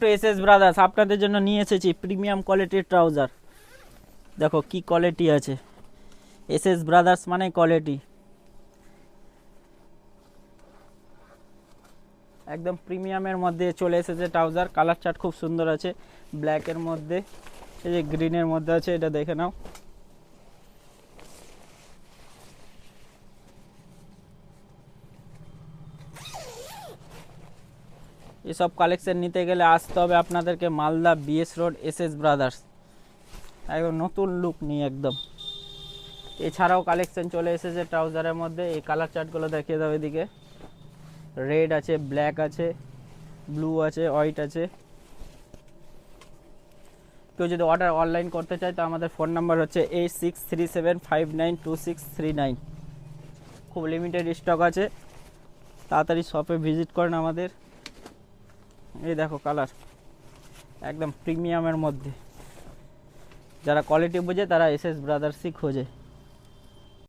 Two SS brothers আপনাদের জন্য নিয়ে এসেছি প্রিমিয়াম কোয়ালিটির ট্রাউজার। দেখো কি কোয়ালিটি আছে, এসএস ব্রাদার্স মানে কোয়ালিটি, একদম প্রিমিয়ামের মধ্যে চলে এসেছে ট্রাউজার। কালার চার্ট খুব সুন্দর আছে, ব্ল্যাকের মধ্যে, এই যে গ্রিনের মধ্যে আছে, এটা দেখে নাও। এসব কালেকশন নিতে গেলে আসতে হবে আপনাদেরকে Malda BS road SS brothers, একদম নতুন লুক নিয়ে একদম। এছাড়াও কালেকশন চলে এসেছে ট্রাউজারের মধ্যে, এই কালার চার্টগুলো দেখিয়ে দাও। এদিকে রেড আছে, ব্ল্যাক আছে, ব্লু আছে, হোয়াইট আছে। কেউ যদি অর্ডার অনলাইন করতে চায় তো আমাদের ফোন নাম্বার হচ্ছে 8637592639। খুব লিমিটেড স্টক আছে, তাড়াতাড়ি শপে ভিজিট করেন আমাদের। এই দেখো কালার, একদম প্রিমিয়ামের মধ্যে। যারা কোয়ালিটি বোঝে তারা এসএস ব্রাদার্সই খোঁজে।